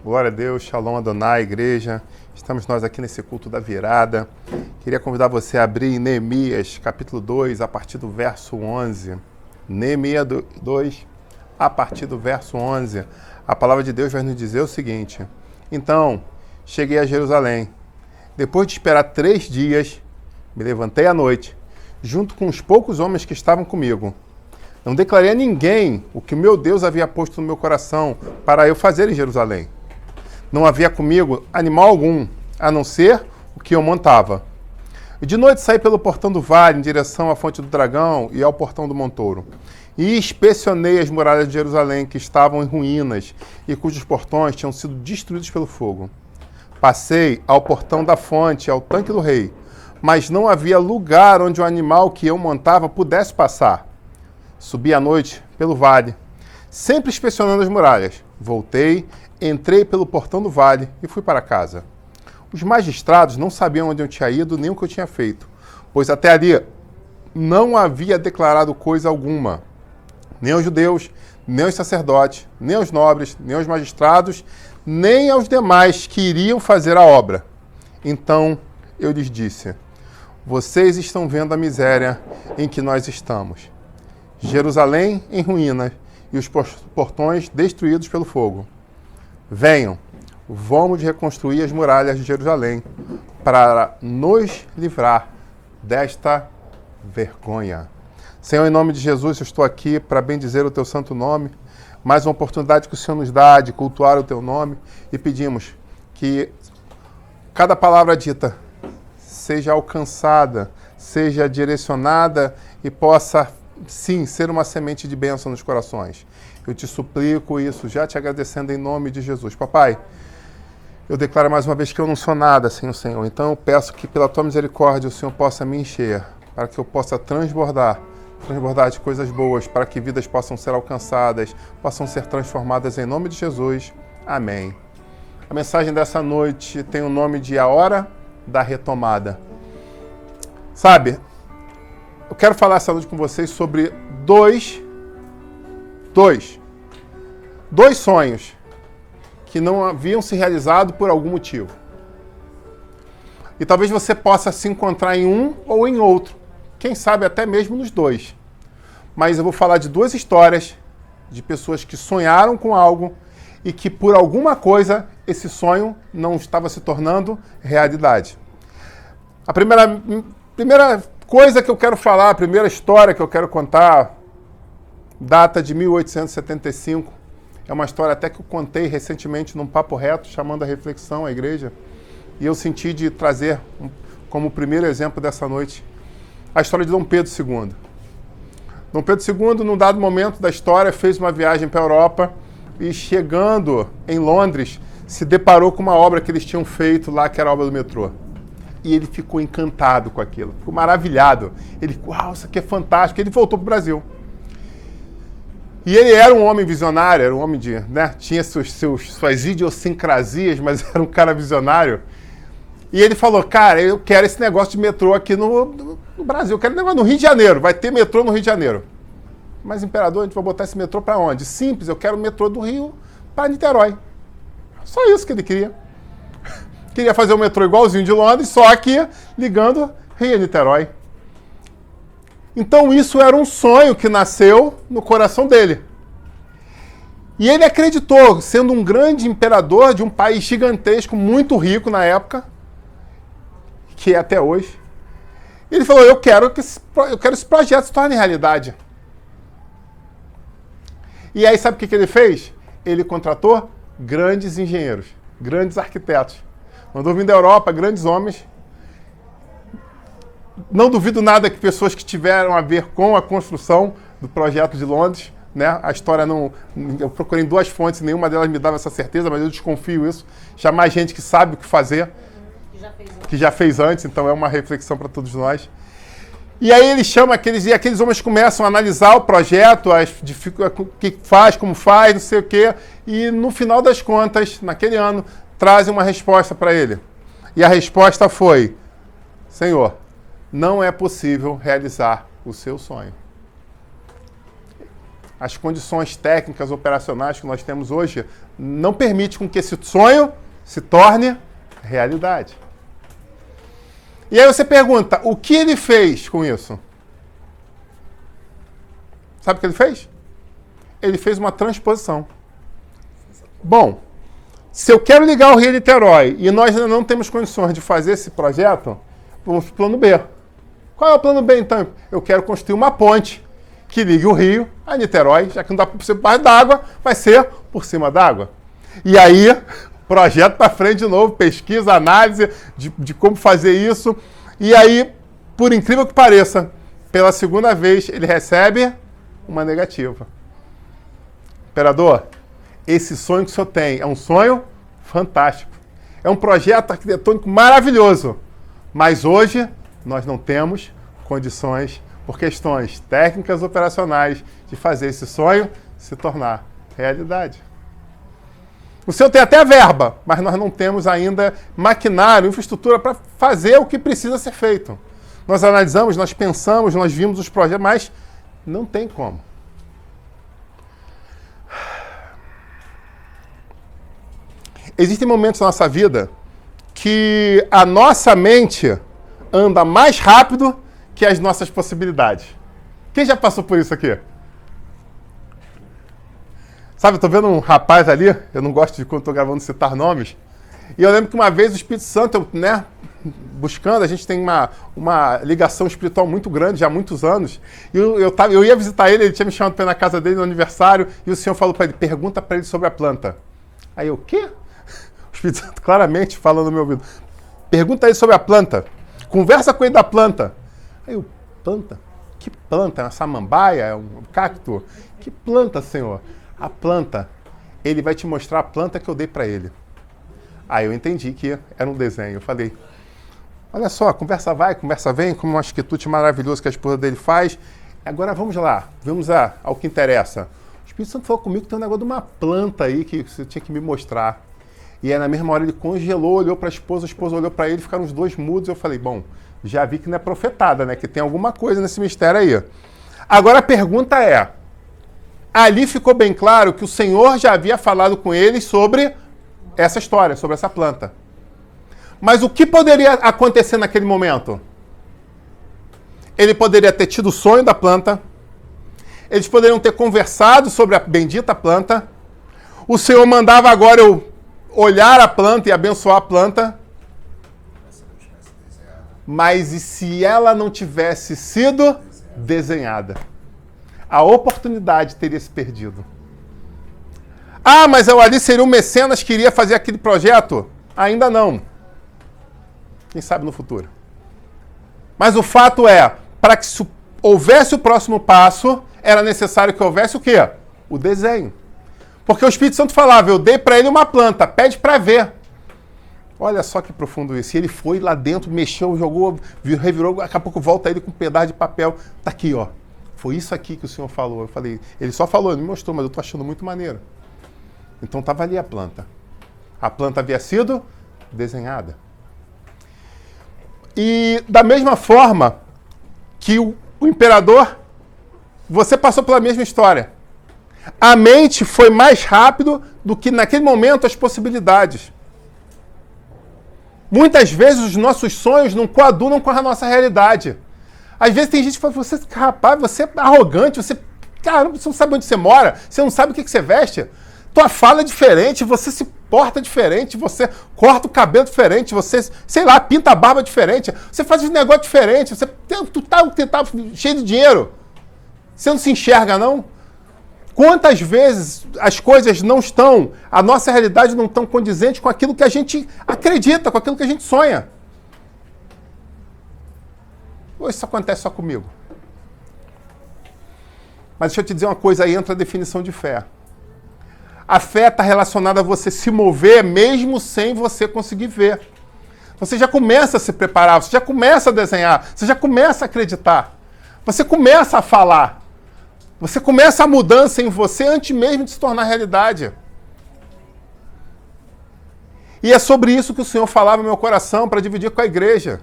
Glória a Deus, Shalom Adonai, igreja. Estamos nós aqui nesse culto da virada. Queria convidar você a abrir em Neemias, capítulo 2, a partir do verso 11. Neemias 2, a partir do verso 11. A palavra de Deus vai nos dizer o seguinte: Então, cheguei a Jerusalém. Depois de esperar 3 dias, me levantei à noite, junto com os poucos homens que estavam comigo. Não declarei a ninguém o que o meu Deus havia posto no meu coração para eu fazer em Jerusalém. Não havia comigo animal algum, a não ser o que eu montava. De noite saí pelo portão do vale, em direção à fonte do dragão e ao portão do montouro. E inspecionei as muralhas de Jerusalém, que estavam em ruínas e cujos portões tinham sido destruídos pelo fogo. Passei ao portão da fonte, ao tanque do rei, mas não havia lugar onde o animal que eu montava pudesse passar. Subi à noite pelo vale, sempre inspecionando as muralhas. Voltei, entrei pelo portão do vale e fui para casa. Os magistrados não sabiam onde eu tinha ido nem o que eu tinha feito, pois até ali não havia declarado coisa alguma. Nem aos judeus, nem aos sacerdotes, nem aos nobres, nem aos magistrados, nem aos demais que iriam fazer a obra. Então eu lhes disse: vocês estão vendo a miséria em que nós estamos. Jerusalém em ruínas e os portões destruídos pelo fogo. Venham, vamos reconstruir as muralhas de Jerusalém para nos livrar desta vergonha. Senhor, em nome de Jesus, eu estou aqui para bendizer o teu santo nome, mais uma oportunidade que o Senhor nos dá de cultuar o teu nome, e pedimos que cada palavra dita seja alcançada, seja direcionada e possa, sim, ser uma semente de bênção nos corações. Eu te suplico isso, já te agradecendo em nome de Jesus. Papai, eu declaro mais uma vez que eu não sou nada sem o Senhor. Então eu peço que pela tua misericórdia o Senhor possa me encher, para que eu possa transbordar de coisas boas, para que vidas possam ser alcançadas, possam ser transformadas em nome de Jesus. Amém. A mensagem dessa noite tem o nome de A Hora da Retomada. Sabe, eu quero falar essa noite com vocês sobre dois sonhos que não haviam se realizado por algum motivo. E talvez você possa se encontrar em um ou em outro. Quem sabe até mesmo nos dois. Mas eu vou falar de 2 histórias de pessoas que sonharam com algo e que por alguma coisa esse sonho não estava se tornando realidade. A primeira coisa que eu quero falar, a primeira história que eu quero contar, data de 1875. É uma história até que eu contei recentemente num papo reto, chamando a reflexão à igreja. E eu senti de trazer como primeiro exemplo dessa noite a história de Dom Pedro II. Dom Pedro II, num dado momento da história, fez uma viagem para a Europa e, chegando em Londres, se deparou com uma obra que eles tinham feito lá, que era a obra do metrô. E ele ficou encantado com aquilo, ficou maravilhado. Ele, uau, isso aqui é fantástico. Ele voltou para o Brasil. E ele era um homem visionário, era um homem de, tinha suas idiosincrasias, mas era um cara visionário. E ele falou: cara, eu quero esse negócio de metrô aqui no Brasil, eu quero um negócio no Rio de Janeiro, vai ter metrô no Rio de Janeiro. Mas, imperador, a gente vai botar esse metrô para onde? Simples, eu quero o metrô do Rio para Niterói. Só isso que ele queria. Queria fazer o metrô igualzinho de Londres, só que ligando Rio a Niterói. Então isso era um sonho que nasceu no coração dele. E ele acreditou, sendo um grande imperador de um país gigantesco, muito rico na época, que é até hoje. Ele falou: eu quero esse projeto se torne realidade. E aí sabe o que ele fez? Ele contratou grandes engenheiros, grandes arquitetos. Mandou vir da Europa grandes homens. Não duvido nada que pessoas que tiveram a ver com a construção do projeto de Londres, a história não... Eu procurei em 2 fontes, nenhuma delas me dava essa certeza, mas eu desconfio isso. Chamar gente que sabe o que fazer, que já fez antes, então é uma reflexão para todos nós. E aí ele chama aqueles homens começam a analisar o projeto, o que faz, como faz, não sei o quê, e no final das contas, naquele ano, trazem uma resposta para ele. E a resposta foi: Senhor, não é possível realizar o seu sonho. as condições técnicas, operacionais que nós temos hoje não permitem com que esse sonho se torne realidade. E aí você pergunta, o que ele fez com isso? Sabe o que ele fez? Ele fez uma transposição. Bom, se eu quero ligar o Rio Niterói e nós ainda não temos condições de fazer esse projeto, vamos para o plano B. Qual é o plano B, então? Eu quero construir uma ponte que ligue o Rio a Niterói, já que não dá para ser por baixo d'água, vai ser por cima d'água. E aí, projeto para frente de novo, pesquisa, análise de como fazer isso. E aí, por incrível que pareça, pela segunda vez, ele recebe uma negativa. Imperador, esse sonho que o senhor tem é um sonho fantástico. É um projeto arquitetônico maravilhoso. Mas hoje nós não temos condições, por questões técnicas operacionais, de fazer esse sonho se tornar realidade. O senhor tem até a verba, mas nós não temos ainda maquinário, infraestrutura para fazer o que precisa ser feito. Nós analisamos, nós pensamos, nós vimos os projetos, mas não tem como. Existem momentos na nossa vida que a nossa mente anda mais rápido que as nossas possibilidades. Quem já passou por isso aqui? Sabe, eu tô vendo um rapaz ali, eu não gosto de quando estou gravando citar nomes, e eu lembro que uma vez o Espírito Santo, buscando, a gente tem uma ligação espiritual muito grande, já há muitos anos, e eu ia visitar ele tinha me chamado para ir na casa dele no aniversário, e o Senhor falou para ele, pergunta para ele sobre a planta. Aí eu, o quê? O Espírito Santo claramente falando no meu ouvido, pergunta ele sobre a planta, conversa com ele da planta. Aí eu, planta? Que planta? É uma samambaia? É um cacto? Que planta, Senhor? A planta, ele vai te mostrar a planta que eu dei para ele. Aí eu entendi que era um desenho. Eu falei, olha só, conversa vai, conversa vem, como um quitute maravilhoso que a esposa dele faz. Agora vamos lá, vamos ao que interessa. O Espírito Santo falou comigo que tem um negócio de uma planta aí que você tinha que me mostrar. E aí na mesma hora ele congelou, olhou para a esposa olhou para ele, ficaram os dois mudos. Eu falei, bom, já vi que não é profetada, né? Que tem alguma coisa nesse mistério aí. Agora a pergunta é, ali ficou bem claro que o Senhor já havia falado com eles sobre essa história, sobre essa planta. Mas o que poderia acontecer naquele momento? Ele poderia ter tido o sonho da planta, eles poderiam ter conversado sobre a bendita planta, o Senhor mandava agora eu olhar a planta e abençoar a planta, mas e se ela não tivesse sido desenhada? A oportunidade teria se perdido. Ah, mas eu ali seria o mecenas que iria fazer aquele projeto? Ainda não. Quem sabe no futuro. Mas o fato é, para que houvesse o próximo passo, era necessário que houvesse o quê? O desenho. Porque o Espírito Santo falava, eu dei para ele uma planta, pede para ver. Olha só que profundo isso. E ele foi lá dentro, mexeu, jogou, revirou, daqui a pouco volta ele com um pedaço de papel. Tá aqui, ó. Foi isso aqui que o Senhor falou. Eu falei, ele só falou, ele me mostrou, mas eu tô achando muito maneiro. Então estava ali a planta. A planta havia sido desenhada. E da mesma forma que o imperador, você passou pela mesma história. A mente foi mais rápido do que naquele momento as possibilidades. Muitas vezes os nossos sonhos não coadunam com a nossa realidade. Às vezes tem gente que fala, rapaz, você é arrogante, caramba, você não sabe onde você mora, você não sabe o que você veste. Tua fala é diferente, você se porta diferente, você corta o cabelo diferente, você, sei lá, pinta a barba diferente, você faz um negócio diferente, tu tá cheio de dinheiro. Você não se enxerga, não? Quantas vezes as coisas não estão, a nossa realidade não estão condizentes com aquilo que a gente acredita, com aquilo que a gente sonha. Ou isso acontece só comigo? Mas deixa eu te dizer uma coisa, aí entra a definição de fé. A fé está relacionada a você se mover mesmo sem você conseguir ver. Você já começa a se preparar, você já começa a desenhar, você já começa a acreditar. Você começa a falar. Você começa a mudança em você antes mesmo de se tornar realidade. E é sobre isso que o Senhor falava no meu coração para dividir com a igreja.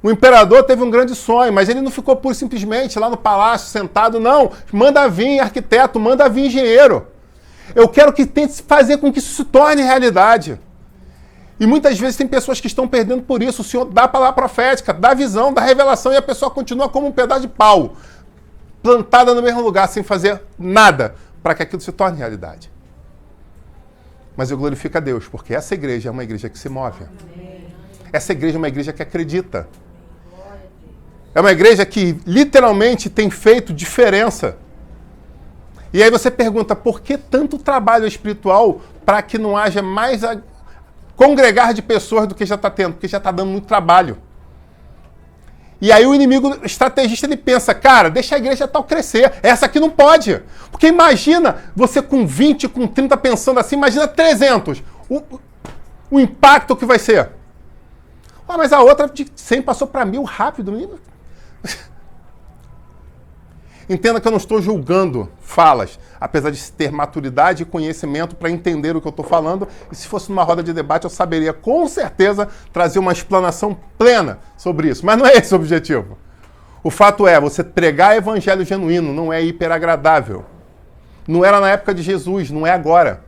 O imperador teve um grande sonho, mas ele não ficou pura e simplesmente lá no palácio sentado, não. Manda vir arquiteto, manda vir engenheiro. Eu quero que tente fazer com que isso se torne realidade. E muitas vezes tem pessoas que estão perdendo por isso. O Senhor dá a palavra profética, dá a visão, dá a revelação e a pessoa continua como um pedaço de pau, plantada no mesmo lugar, sem fazer nada para que aquilo se torne realidade. Mas eu glorifico a Deus, porque essa igreja é uma igreja que se move. Essa igreja é uma igreja que acredita. É uma igreja que literalmente tem feito diferença. E aí você pergunta, por que tanto trabalho espiritual para que não haja mais congregar de pessoas do que já está tendo? Porque já está dando muito trabalho. E aí o inimigo estrategista, ele pensa, cara, deixa a igreja tal crescer. Essa aqui não pode. Porque imagina você com 20, com 30 pensando assim, imagina 300. O impacto que vai ser. Ah, mas a outra de 100 passou para 1000 rápido. Entenda que eu não estou julgando falas, apesar de ter maturidade e conhecimento para entender o que eu estou falando. E se fosse numa roda de debate, eu saberia com certeza trazer uma explanação plena sobre isso. Mas não é esse o objetivo. O fato é, você pregar evangelho genuíno não é hiperagradável. Não era na época de Jesus, não é agora.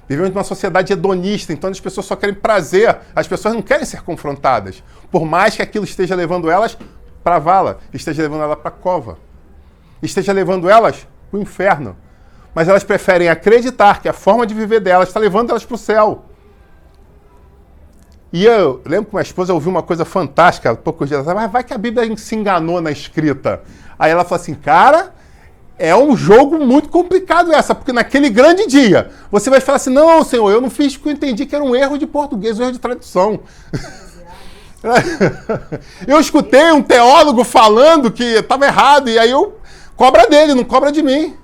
Vivemos numa sociedade hedonista, então as pessoas só querem prazer. As pessoas não querem ser confrontadas. Por mais que aquilo esteja levando elas para a vala, esteja levando elas para a cova, esteja levando elas para o inferno. Mas elas preferem acreditar que a forma de viver delas está levando elas para o céu. E eu lembro que minha esposa ouviu uma coisa fantástica há poucos dias atrás, mas vai que a Bíblia se enganou na escrita. Aí ela falou assim, cara, é um jogo muito complicado essa, porque naquele grande dia você vai falar assim, não, Senhor, eu não fiz porque eu entendi que era um erro de português, um erro de tradução. Eu escutei um teólogo falando que estava errado, e aí eu cobra dele, não cobra de mim.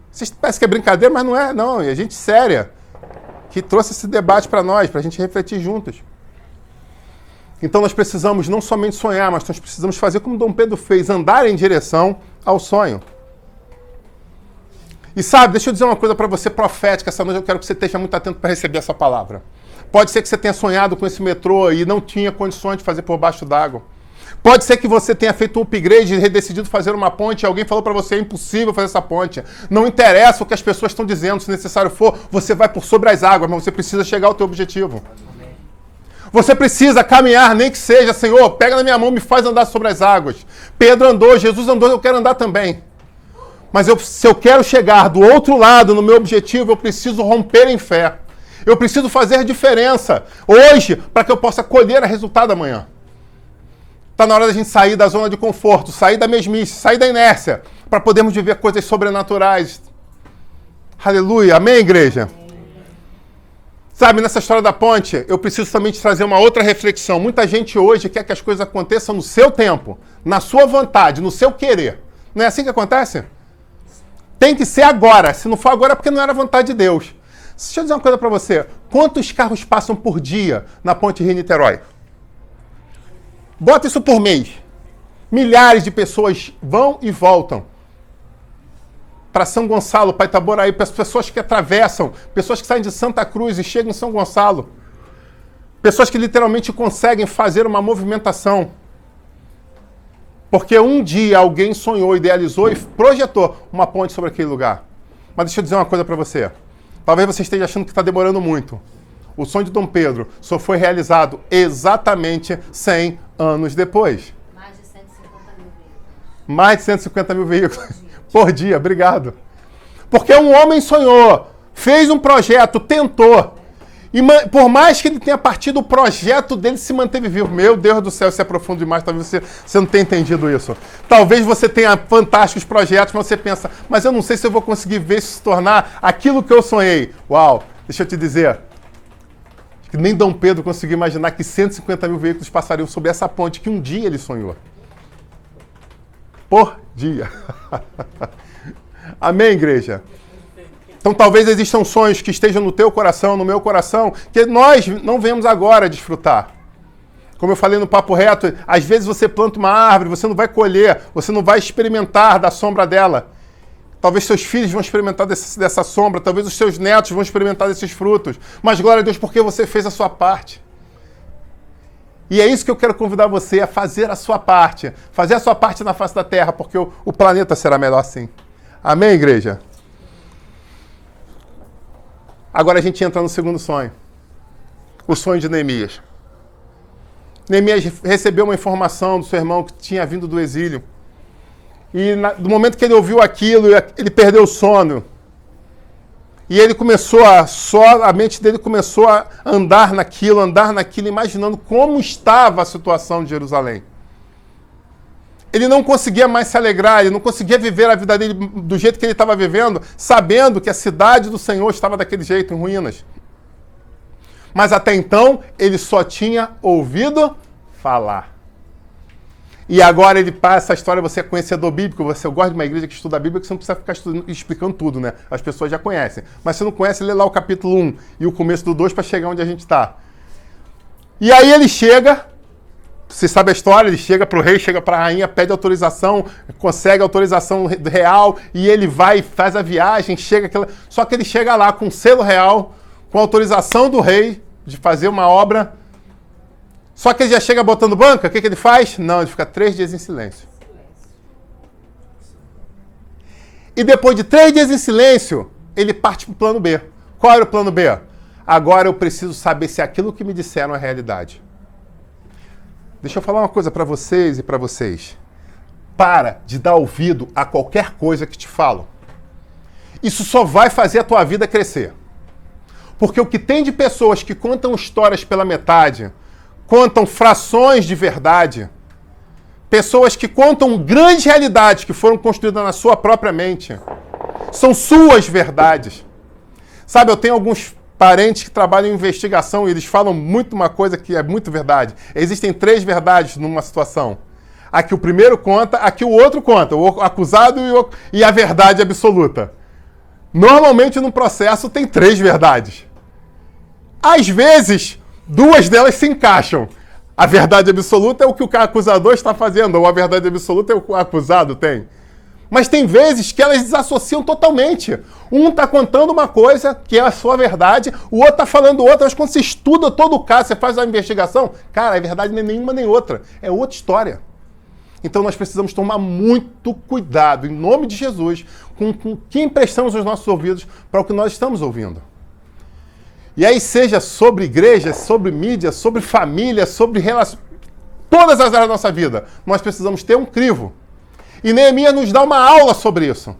Vocês parecem que é brincadeira, mas não é, não. E a gente séria, que trouxe esse debate para nós, para a gente refletir juntos. Então nós precisamos não somente sonhar, mas nós precisamos fazer como Dom Pedro fez, andar em direção ao sonho. E sabe, deixa eu dizer uma coisa para você profética, essa noite eu quero que você esteja muito atento para receber essa palavra. Pode ser que você tenha sonhado com esse metrô e não tinha condições de fazer por baixo d'água. Pode ser que você tenha feito um upgrade e decidido fazer uma ponte e alguém falou para você, é impossível fazer essa ponte. Não interessa o que as pessoas estão dizendo, se necessário for, você vai por sobre as águas, mas você precisa chegar ao teu objetivo. Você precisa caminhar, nem que seja, Senhor, pega na minha mão e me faz andar sobre as águas. Pedro andou, Jesus andou, eu quero andar também. Mas se eu quero chegar do outro lado, no meu objetivo, eu preciso romper em fé. Eu preciso fazer diferença hoje para que eu possa colher o resultado amanhã. Está na hora da gente sair da zona de conforto, sair da mesmice, sair da inércia, para podermos viver coisas sobrenaturais. Aleluia. Amém, igreja? Sabe, nessa história da ponte, eu preciso também te trazer uma outra reflexão. Muita gente hoje quer que as coisas aconteçam no seu tempo, na sua vontade, no seu querer. Não é assim que acontece? Tem que ser agora. Se não for agora é porque não era vontade de Deus. Deixa eu dizer uma coisa para você. Quantos carros passam por dia na ponte Rio-Niterói? Bota isso por mês. Milhares de pessoas vão e voltam para São Gonçalo, para Itaboraí, para as pessoas que atravessam, pessoas que saem de Santa Cruz e chegam em São Gonçalo. Pessoas que literalmente conseguem fazer uma movimentação. Porque um dia alguém sonhou, idealizou e projetou uma ponte sobre aquele lugar. Mas deixa eu dizer uma coisa para você. Talvez você esteja achando que está demorando muito. O sonho de Dom Pedro só foi realizado exatamente 100 anos depois. Mais de 150 mil veículos. Mais de 150 mil veículos por dia, obrigado. Porque um homem sonhou, fez um projeto, tentou. E por mais que ele tenha partido, o projeto dele se manteve vivo. Meu Deus do céu, isso é profundo demais, talvez você não tenha entendido isso. Talvez você tenha fantásticos projetos, mas você pensa, mas eu não sei se eu vou conseguir ver isso se tornar aquilo que eu sonhei. Uau, deixa eu te dizer, que nem Dom Pedro conseguiu imaginar que 150 mil veículos passariam sobre essa ponte que um dia ele sonhou. Por dia. Amém, igreja? Então talvez existam sonhos que estejam no teu coração, no meu coração, que nós não vemos agora desfrutar. Como eu falei no Papo Reto, às vezes você planta uma árvore, você não vai colher, você não vai experimentar da sombra dela. Talvez seus filhos vão experimentar dessa sombra, talvez os seus netos vão experimentar desses frutos. Mas glória a Deus porque você fez a sua parte. E é isso que eu quero convidar você a fazer a sua parte. Fazer a sua parte na face da terra, porque o planeta será melhor assim. Amém, igreja? Agora a gente entra no segundo sonho. O sonho de Neemias. Neemias recebeu uma informação do seu irmão que tinha vindo do exílio. E no momento que ele ouviu aquilo, ele perdeu o sono. E ele começou a mente dele começou a andar naquilo, imaginando como estava a situação de Jerusalém. Ele não conseguia mais se alegrar, ele não conseguia viver a vida dele do jeito que ele estava vivendo, sabendo que a cidade do Senhor estava daquele jeito, em ruínas. Mas até então, ele só tinha ouvido falar. E agora ele passa a história, você é conhecedor bíblico, eu gosto de uma igreja que estuda a Bíblia, que você não precisa ficar explicando tudo, né? As pessoas já conhecem. Mas se não conhece, lê lá o capítulo 1 e o começo do 2 para chegar onde a gente está. E aí ele chega, você sabe a história, ele chega para o rei, chega para a rainha, pede autorização, consegue autorização real, e ele vai, faz a viagem, só que ele chega lá com selo real, com autorização do rei de fazer uma obra. Só que ele já chega botando banca, o que ele faz? Não, ele fica 3 dias em silêncio. E depois de 3 dias em silêncio, ele parte para o plano B. Qual era o plano B? Agora eu preciso saber se aquilo que me disseram é realidade. Deixa eu falar uma coisa para vocês e para vocês. Para de dar ouvido a qualquer coisa que te falam. Isso só vai fazer a tua vida crescer. Porque o que tem de pessoas que contam histórias pela metade, contam frações de verdade, pessoas que contam grandes realidades que foram construídas na sua própria mente, são suas verdades. Sabe, eu tenho alguns parentes que trabalham em investigação e eles falam muito uma coisa que é muito verdade. Existem 3 verdades numa situação. A que o primeiro conta, a que o outro conta, o acusado e a verdade absoluta. Normalmente no processo tem 3 verdades. Às vezes, 2 delas se encaixam. A verdade absoluta é o que o acusador está fazendo, ou a verdade absoluta é o que o acusado tem. Mas tem vezes que elas desassociam totalmente. Um está contando uma coisa, que é a sua verdade, o outro está falando outra, mas quando você estuda todo o caso, você faz a investigação, cara, a verdade não é nenhuma nem outra, é outra história. Então nós precisamos tomar muito cuidado, em nome de Jesus, com que emprestamos os nossos ouvidos para o que nós estamos ouvindo. E aí seja sobre igreja, sobre mídia, sobre família, sobre relações, todas as áreas da nossa vida, nós precisamos ter um crivo. E Neemias nos dá uma aula sobre isso.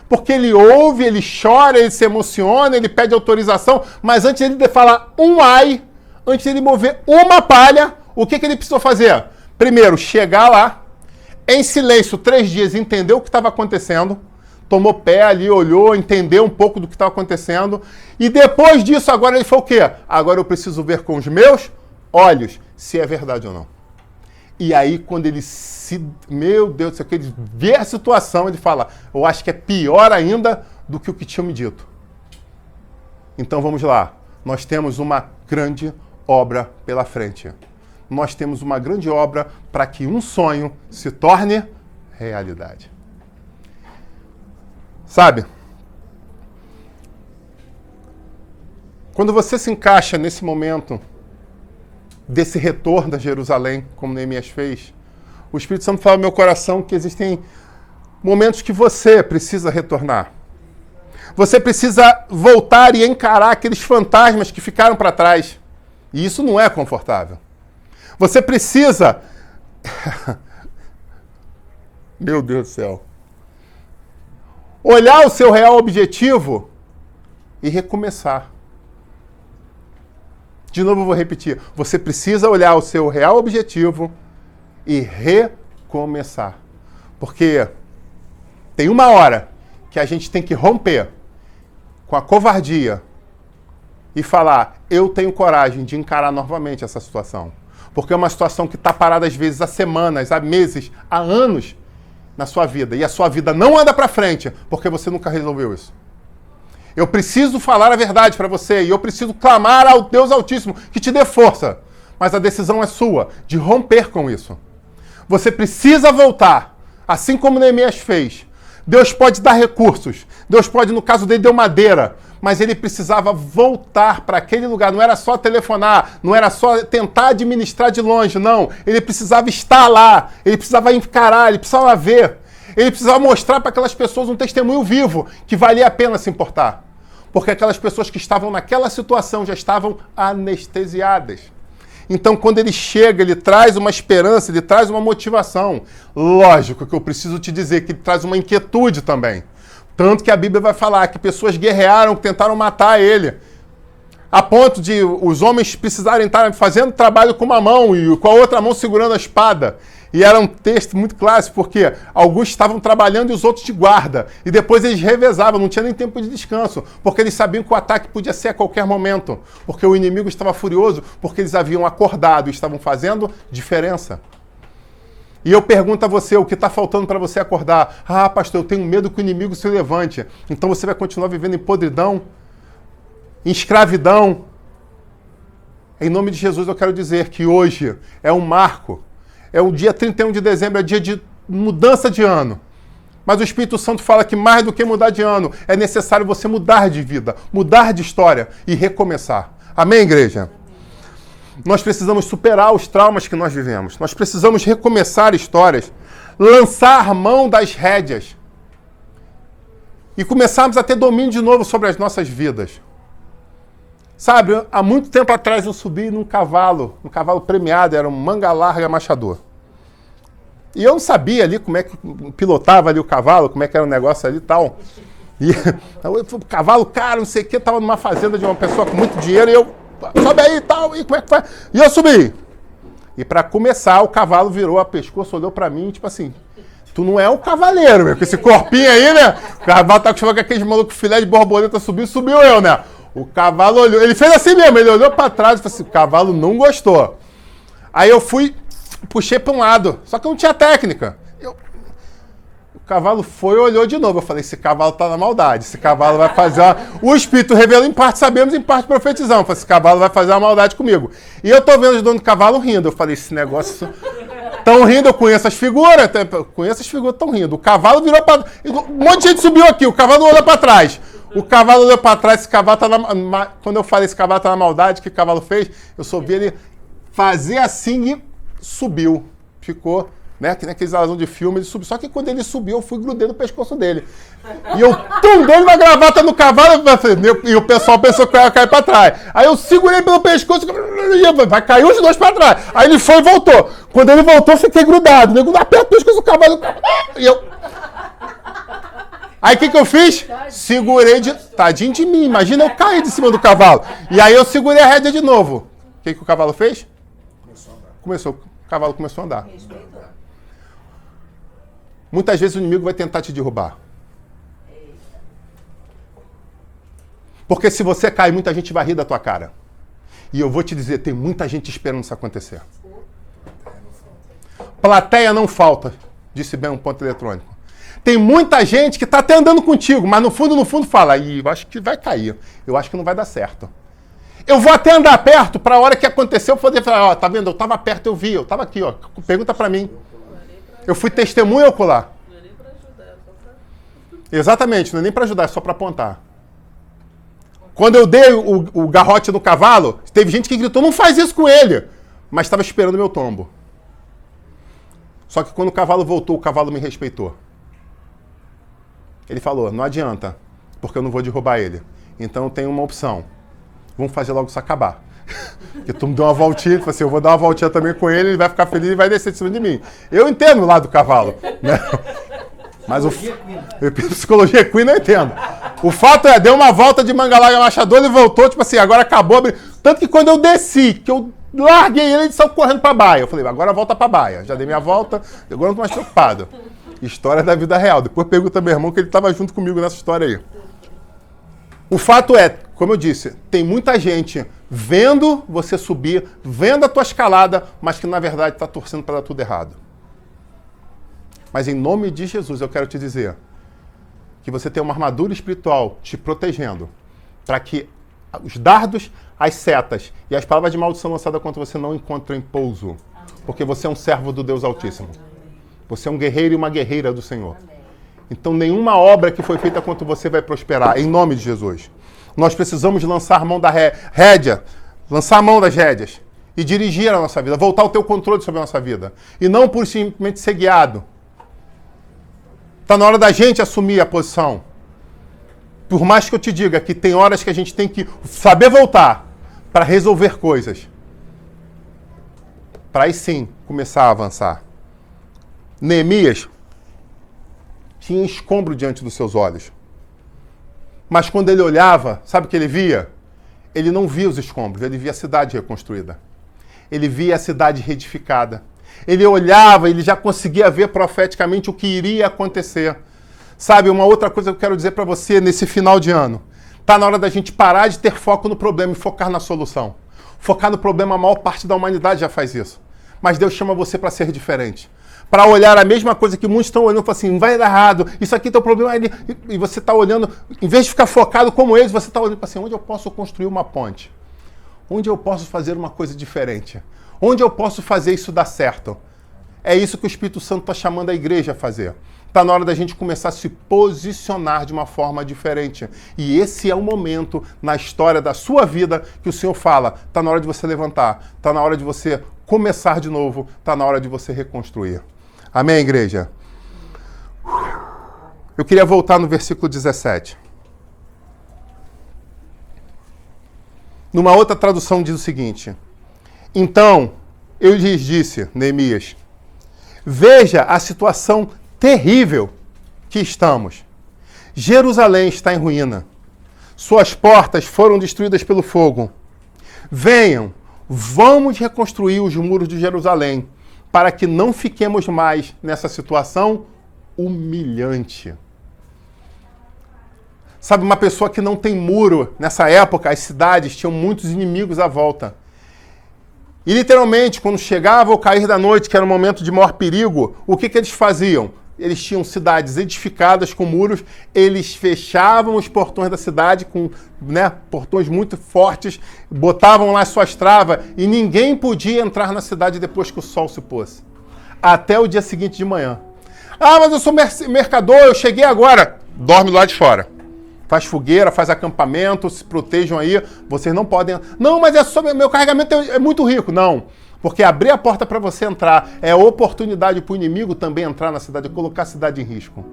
Porque ele ouve, ele chora, ele se emociona, ele pede autorização, mas antes de ele falar um ai, antes de ele mover uma palha, o que ele precisou fazer? Primeiro, chegar lá, em silêncio, 3 dias, entender o que estava acontecendo, tomou pé ali, olhou, entendeu um pouco do que estava acontecendo, e depois disso, agora ele falou o quê? Agora eu preciso ver com os meus olhos se é verdade ou não. E aí, quando ele meu Deus do céu, que ele vê a situação, ele fala, eu acho que é pior ainda do que o que tinham me dito. Então vamos lá, nós temos uma grande obra pela frente. Nós temos uma grande obra para que um sonho se torne realidade. Sabe? Quando você se encaixa nesse momento desse retorno a Jerusalém, como Neemias fez, o Espírito Santo fala no meu coração que existem momentos que você precisa retornar. Você precisa voltar e encarar aqueles fantasmas que ficaram para trás. E isso não é confortável. Você precisa... Meu Deus do céu. Olhar o seu real objetivo e recomeçar. De novo eu vou repetir. Você precisa olhar o seu real objetivo e recomeçar. Porque tem uma hora que a gente tem que romper com a covardia e falar, eu tenho coragem de encarar novamente essa situação. Porque é uma situação que está parada às vezes há semanas, há meses, há anos na sua vida. E a sua vida não anda para frente porque você nunca resolveu isso. Eu preciso falar a verdade para você e eu preciso clamar ao Deus Altíssimo que te dê força. Mas a decisão é sua, de romper com isso. Você precisa voltar, assim como Neemias fez. Deus pode dar recursos. Deus pode, no caso dele, deu madeira. Mas ele precisava voltar para aquele lugar. Não era só telefonar, não era só tentar administrar de longe, não. Ele precisava estar lá, ele precisava encarar, ele precisava ver. Ele precisava mostrar para aquelas pessoas um testemunho vivo que valia a pena se importar. Porque aquelas pessoas que estavam naquela situação já estavam anestesiadas. Então, quando ele chega, ele traz uma esperança, ele traz uma motivação. Lógico que eu preciso te dizer que ele traz uma inquietude também. Tanto que a Bíblia vai falar que pessoas guerrearam, tentaram matar ele. A ponto de os homens precisarem estar fazendo trabalho com uma mão e com a outra mão segurando a espada. E era um texto muito clássico, porque alguns estavam trabalhando e os outros de guarda. E depois eles revezavam, não tinha nem tempo de descanso, porque eles sabiam que o ataque podia ser a qualquer momento. Porque o inimigo estava furioso, porque eles haviam acordado e estavam fazendo diferença. E eu pergunto a você, o que está faltando para você acordar? Ah, pastor, eu tenho medo que o inimigo se levante. Então você vai continuar vivendo em podridão, em escravidão. Em nome de Jesus eu quero dizer que hoje é um marco. É o dia 31 de dezembro, é dia de mudança de ano. Mas o Espírito Santo fala que mais do que mudar de ano, é necessário você mudar de vida, mudar de história e recomeçar. Amém, igreja? Nós precisamos superar os traumas que nós vivemos. Nós precisamos recomeçar histórias, lançar mão das rédeas e começarmos a ter domínio de novo sobre as nossas vidas. Sabe, há muito tempo atrás eu subi num cavalo, um cavalo premiado, era um manga larga machador. E eu não sabia ali como é que pilotava ali o cavalo, como é que era o negócio ali e tal. E eu fui, cavalo caro, não sei o que, tava numa fazenda de uma pessoa com muito dinheiro e eu, sobe aí e tal, e como é que faz? E eu subi. E para começar, o cavalo virou a pescoço, olhou para mim, tipo assim, tu não é um cavaleiro, meu, com esse corpinho aí, né? O cavalo tá acostumado com aqueles malucos filé de borboleta subiu eu, né? O cavalo olhou, ele fez assim mesmo, ele olhou para trás e falou assim, o cavalo não gostou. Aí eu fui, puxei para um lado, só que eu não tinha técnica. O cavalo foi e olhou de novo. Eu falei, esse cavalo tá na maldade, esse cavalo vai fazer uma... O Espírito revela em parte sabemos, em parte profetizamos. Eu falei, esse cavalo vai fazer uma maldade comigo. E eu tô vendo os donos do cavalo rindo. Eu falei, esse negócio... Tão rindo, eu conheço as figuras, tão rindo. O cavalo virou para... Um monte de gente subiu aqui, o cavalo olhou para trás. O cavalo olhou para trás, esse cavalo tá na... Quando eu falei esse cavalo tá na maldade, o que o cavalo fez? Eu só vi ele fazer assim e subiu. Ficou, né? Que nem aqueles alazão de filme, ele subiu. Só que quando ele subiu, eu fui grudei no pescoço dele. E eu dei uma gravata no cavalo e o pessoal pensou que eu ia cair para trás. Aí eu segurei pelo pescoço, vai cair os dois para trás. Aí ele foi e voltou. Quando ele voltou, eu fiquei grudado. Eu aperto o pescoço do cavalo. E eu... Aí o que eu fiz? Segurei de... Tadinho de mim, imagina eu cair de cima do cavalo. E aí eu segurei a rédea de novo. O que o cavalo fez? O cavalo começou a andar. Muitas vezes o inimigo vai tentar te derrubar. Porque se você cair, muita gente vai rir da tua cara. E eu vou te dizer, tem muita gente esperando isso acontecer. Plateia não falta, disse bem um ponto eletrônico. Tem muita gente que está até andando contigo, mas no fundo fala, eu acho que vai cair, eu acho que não vai dar certo. Eu vou até andar perto para a hora que aconteceu, poder falar, ó, tá vendo, eu estava perto, eu vi, eu estava aqui, ó, pergunta para mim. Eu fui testemunha ocular. Não é nem para ajudar, é só para... Exatamente, não é nem para ajudar, é só para apontar. Quando eu dei o garrote no cavalo, teve gente que gritou, não faz isso com ele, mas estava esperando o meu tombo. Só que quando o cavalo voltou, o cavalo me respeitou. Ele falou, não adianta, porque eu não vou derrubar ele. Então eu tenho uma opção. Vamos fazer logo isso acabar. Porque tu me deu uma voltinha, assim, eu vou dar uma voltinha também com ele, ele vai ficar feliz e vai descer de cima de mim. Eu entendo o lado do cavalo, né? Mas psicologia equina eu entendo. O fato é, deu uma volta de manga larga machador, ele voltou, tipo assim, agora acabou. Tanto que quando eu desci, que eu larguei ele, eles saiu correndo pra baia. Eu falei, agora volta pra baia. Já dei minha volta, agora não tô mais preocupado. História da vida real. Depois pergunta meu irmão que ele estava junto comigo nessa história aí. O fato é, como eu disse, tem muita gente vendo você subir, vendo a tua escalada, mas que na verdade está torcendo para dar tudo errado. Mas em nome de Jesus eu quero te dizer que você tem uma armadura espiritual te protegendo para que os dardos, as setas e as palavras de maldição lançadas contra você não encontrem pouso. Porque você é um servo do Deus Altíssimo. Você é um guerreiro e uma guerreira do Senhor. Então nenhuma obra que foi feita contra você vai prosperar, em nome de Jesus. Nós precisamos lançar a mão da rédea, lançar a mão das rédeas e dirigir a nossa vida, voltar ao teu controle sobre a nossa vida. E não por simplesmente ser guiado. Está na hora da gente assumir a posição. Por mais que eu te diga que tem horas que a gente tem que saber voltar para resolver coisas. Para aí sim começar a avançar. Neemias tinha escombro diante dos seus olhos. Mas quando ele olhava, sabe o que ele via? Ele não via os escombros, ele via a cidade reconstruída. Ele via a cidade reedificada. Ele olhava, ele já conseguia ver profeticamente o que iria acontecer. Sabe, uma outra coisa que eu quero dizer para você nesse final de ano. Está na hora da gente parar de ter foco no problema e focar na solução. Focar no problema, a maior parte da humanidade já faz isso. Mas Deus chama você para ser diferente. Para olhar a mesma coisa que muitos estão olhando e falar assim, vai dar errado, isso aqui tem um problema. E você está olhando, em vez de ficar focado como eles, você está olhando para assim, onde eu posso construir uma ponte? Onde eu posso fazer uma coisa diferente? Onde eu posso fazer isso dar certo? É isso que o Espírito Santo está chamando a igreja a fazer. Está na hora da gente começar a se posicionar de uma forma diferente. E esse é o momento na história da sua vida que o Senhor fala, está na hora de você levantar, está na hora de você começar de novo, está na hora de você reconstruir. Amém, igreja? Eu queria voltar no versículo 17. Numa outra tradução diz o seguinte: então, eu lhes disse, Neemias, veja a situação terrível que estamos. Jerusalém está em ruína. Suas portas foram destruídas pelo fogo. Venham, vamos reconstruir os muros de Jerusalém, para que não fiquemos mais nessa situação humilhante. Sabe, uma pessoa que não tem muro, nessa época, as cidades tinham muitos inimigos à volta. E literalmente, quando chegava o cair da noite, que era um momento de maior perigo, o que eles faziam? Eles tinham cidades edificadas com muros, eles fechavam os portões da cidade com portões muito fortes, botavam lá suas travas e ninguém podia entrar na cidade depois que o sol se pôs. Até o dia seguinte de manhã. Ah, mas eu sou mercador, eu cheguei agora. Dorme lá de fora. Faz fogueira, faz acampamento, se protejam aí. Vocês não podem... Não, mas meu carregamento é muito rico. Não. Porque abrir a porta para você entrar é oportunidade para o inimigo também entrar na cidade, colocar a cidade em risco.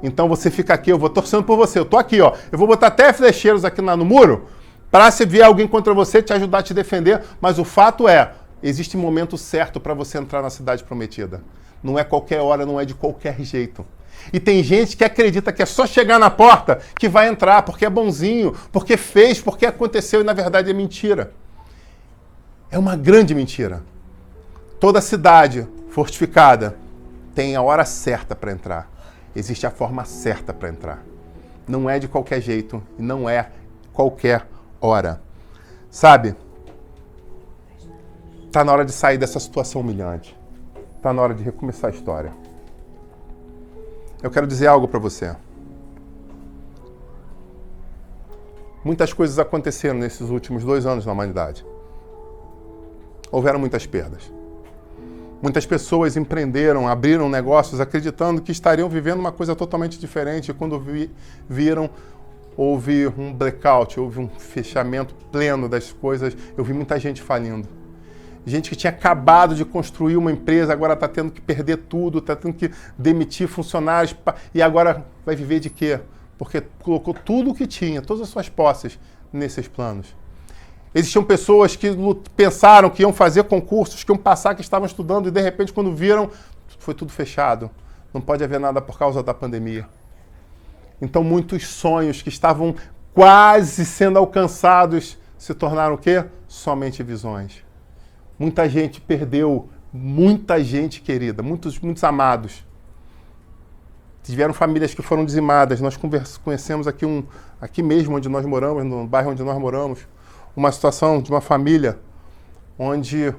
Então você fica aqui, eu vou torcendo por você. Eu tô aqui, ó. Eu vou botar até flecheiros aqui no muro para se vier alguém contra você, te ajudar a te defender. Mas o fato é, existe um momento certo para você entrar na cidade prometida. Não é qualquer hora, não é de qualquer jeito. E tem gente que acredita que é só chegar na porta que vai entrar, porque é bonzinho, porque fez, porque aconteceu e na verdade é mentira. É uma grande mentira. Toda cidade fortificada tem a hora certa para entrar. Existe a forma certa para entrar. Não é de qualquer jeito e não é qualquer hora. Sabe? Está na hora de sair dessa situação humilhante. Está na hora de recomeçar a história. Eu quero dizer algo para você. Muitas coisas aconteceram nesses últimos 2 anos na humanidade. Houveram muitas perdas. Muitas pessoas empreenderam, abriram negócios acreditando que estariam vivendo uma coisa totalmente diferente. E quando viram, houve um blackout, houve um fechamento pleno das coisas. Eu vi muita gente falindo. Gente que tinha acabado de construir uma empresa, agora está tendo que perder tudo, está tendo que demitir funcionários. E agora vai viver de quê? Porque colocou tudo o que tinha, todas as suas posses, nesses planos. Existiam pessoas que pensaram que iam fazer concursos, que iam passar, que estavam estudando, e de repente, quando viram, foi tudo fechado. Não pode haver nada por causa da pandemia. Então, muitos sonhos que estavam quase sendo alcançados se tornaram o quê? Somente visões. Muita gente perdeu, muita gente querida, muitos amados. Tiveram famílias que foram dizimadas. Nós conhecemos aqui mesmo onde nós moramos, no bairro onde nós moramos, uma situação de uma família onde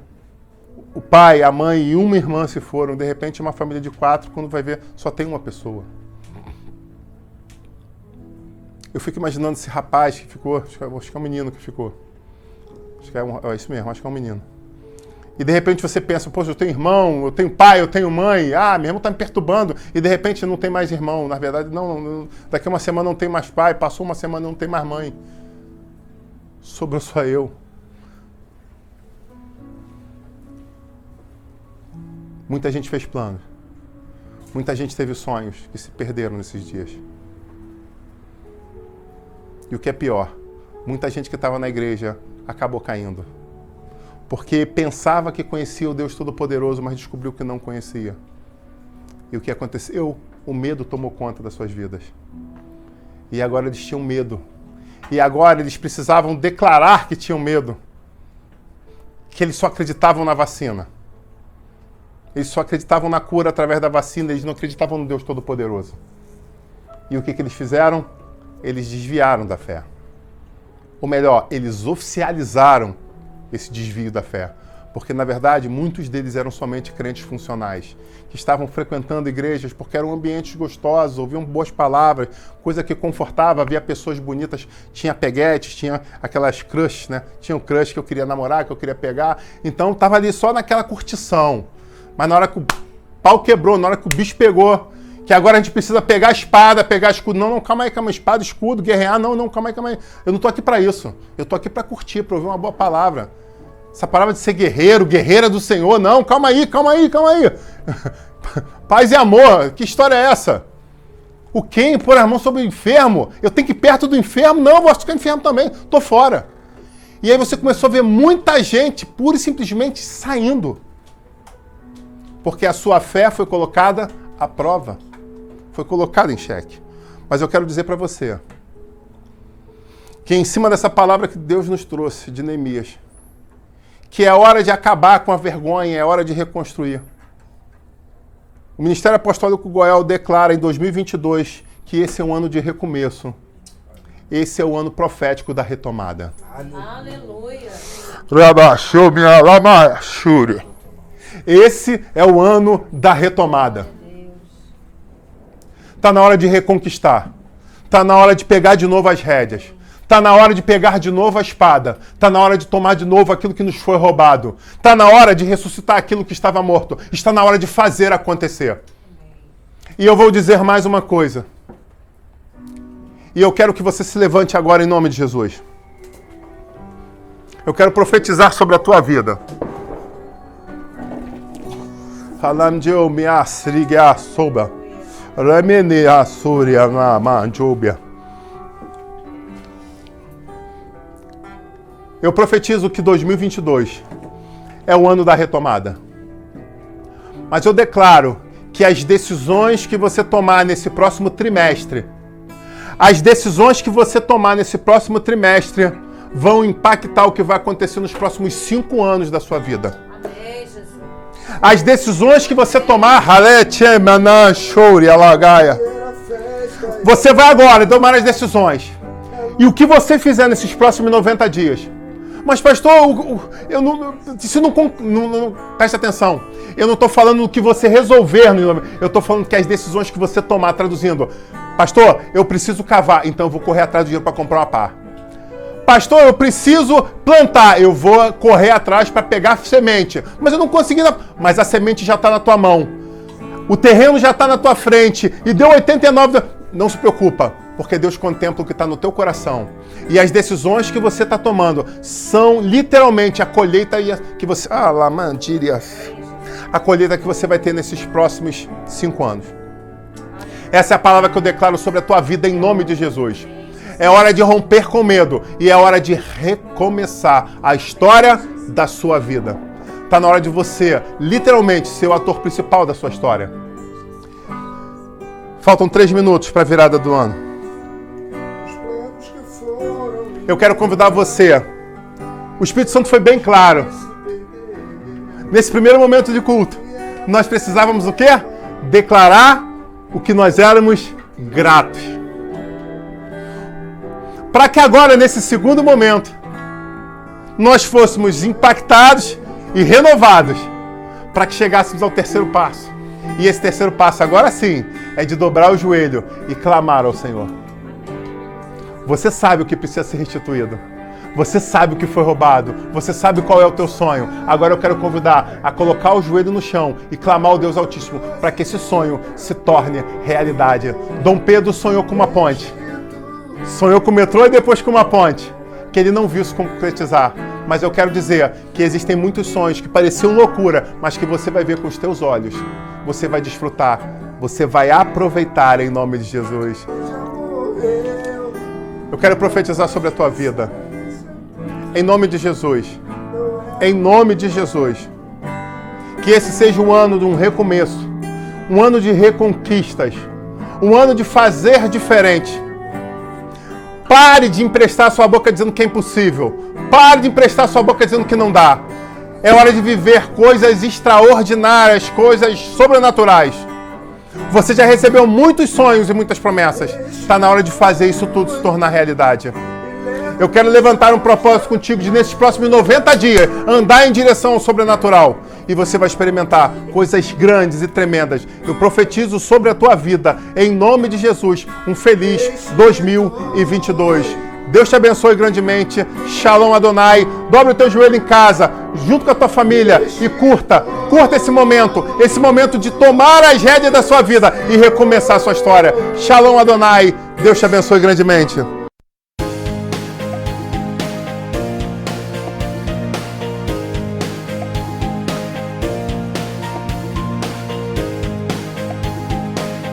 o pai, a mãe e uma irmã se foram. De repente, uma família de 4, quando vai ver, só tem uma pessoa. Eu fico imaginando esse rapaz que ficou, acho que é um menino que ficou. Acho que é isso mesmo, acho que é um menino. E de repente você pensa, poxa, eu tenho irmão, eu tenho pai, eu tenho mãe, meu irmão está me perturbando. E de repente não tem mais irmão. Na verdade, daqui a uma semana não tem mais pai. Passou uma semana não tem mais mãe. Sobrou só eu. Muita gente fez planos. Muita gente teve sonhos que se perderam nesses dias. E o que é pior, muita gente que estava na igreja acabou caindo. Porque pensava que conhecia o Deus Todo-Poderoso, mas descobriu que não conhecia. E o que aconteceu? O medo tomou conta das suas vidas. E agora eles tinham medo. E agora eles precisavam declarar que tinham medo. Que eles só acreditavam na vacina. Eles só acreditavam na cura através da vacina, eles não acreditavam no Deus Todo-Poderoso. E o que eles fizeram? Eles desviaram da fé. Ou melhor, eles oficializaram esse desvio da fé. Porque, na verdade, muitos deles eram somente crentes funcionais, que estavam frequentando igrejas porque eram ambientes gostosos, ouviam boas palavras, coisa que confortava, havia pessoas bonitas, tinha peguetes, tinha aquelas crushes, né? Tinha um crush que eu queria namorar, que eu queria pegar. Então, estava ali só naquela curtição. Mas na hora que o pau quebrou, na hora que o bicho pegou, que agora a gente precisa pegar a espada, pegar escudo. Não, calma aí, espada, escudo, guerrear. Não, calma aí. Eu não tô aqui para isso. Eu tô aqui para curtir, para ouvir uma boa palavra. Essa palavra de ser guerreiro, guerreira do Senhor, não, calma aí. Paz e amor, que história é essa? O quem pôr as mãos sobre o enfermo? Eu tenho que ir perto do enfermo? Não, eu vou ficar enfermo também, tô fora. E aí você começou a ver muita gente, pura e simplesmente, saindo. Porque a sua fé foi colocada à prova. Foi colocada em xeque. Mas eu quero dizer para você que em cima dessa palavra que Deus nos trouxe, de Neemias, que é hora de acabar com a vergonha, é hora de reconstruir. O Ministério Apostólico Goel declara em 2022 que esse é um ano de recomeço. Esse é o ano profético da retomada. Aleluia. Esse é o ano da retomada. Está na hora de reconquistar. Está na hora de pegar de novo as rédeas. Está na hora de pegar de novo a espada. Está na hora de tomar de novo aquilo que nos foi roubado. Está na hora de ressuscitar aquilo que estava morto. Está na hora de fazer acontecer. E eu vou dizer mais uma coisa. E eu quero que você se levante agora em nome de Jesus. Eu quero profetizar sobre a tua vida. Eu profetizo que 2022 é o ano da retomada. Mas eu declaro que as decisões que você tomar nesse próximo trimestre, vão impactar o que vai acontecer nos próximos 5 anos da sua vida. Amém, Jesus. As decisões que você tomar, você vai agora tomar as decisões. E o que você fizer nesses próximos 90 dias? Mas, pastor, presta atenção. Eu não estou falando do que você resolver, eu estou falando que as decisões que você tomar, traduzindo. Pastor, eu preciso cavar, então eu vou correr atrás do dinheiro para comprar uma pá. Pastor, eu preciso plantar, eu vou correr atrás para pegar semente. Mas eu não consegui, mas a semente já está na tua mão. O terreno já está na tua frente e deu 89. Não se preocupa, porque Deus contempla o que está no teu coração. E as decisões que você está tomando são literalmente a colheita que você... A colheita que você vai ter nesses próximos 5 anos. Essa é a palavra que eu declaro sobre a tua vida em nome de Jesus. É hora de romper com medo e é hora de recomeçar a história da sua vida. Está na hora de você, literalmente, ser o ator principal da sua história. Faltam 3 minutos para a virada do ano. Eu quero convidar você. O Espírito Santo foi bem claro. Nesse primeiro momento de culto, nós precisávamos o quê? Declarar o que nós éramos gratos. Para que agora, nesse segundo momento, nós fôssemos impactados e renovados para que chegássemos ao terceiro passo. E esse terceiro passo, agora sim, é de dobrar o joelho e clamar ao Senhor. Você sabe o que precisa ser restituído. Você sabe o que foi roubado. Você sabe qual é o teu sonho. Agora eu quero convidar a colocar o joelho no chão e clamar ao Deus Altíssimo para que esse sonho se torne realidade. Dom Pedro sonhou com uma ponte. Sonhou com o metrô e depois com uma ponte. Que ele não viu se concretizar. Mas eu quero dizer que existem muitos sonhos que pareciam loucura, mas que você vai ver com os teus olhos. Você vai desfrutar. Você vai aproveitar em nome de Jesus. Eu quero profetizar sobre a tua vida. Em nome de Jesus. Em nome de Jesus. Que esse seja um ano de um recomeço. Um ano de reconquistas. Um ano de fazer diferente. Pare de emprestar sua boca dizendo que é impossível. Pare de emprestar sua boca dizendo que não dá. É hora de viver coisas extraordinárias, coisas sobrenaturais. Você já recebeu muitos sonhos e muitas promessas. Está na hora de fazer isso tudo se tornar realidade. Eu quero levantar um propósito contigo de, nesses próximos 90 dias, andar em direção ao sobrenatural. E você vai experimentar coisas grandes e tremendas. Eu profetizo sobre a tua vida, em nome de Jesus, um feliz 2022. Deus te abençoe grandemente. Shalom Adonai. Dobre o teu joelho em casa, junto com a tua família, e curta esse momento de tomar as rédeas da sua vida e recomeçar a sua história. Shalom Adonai. Deus te abençoe grandemente.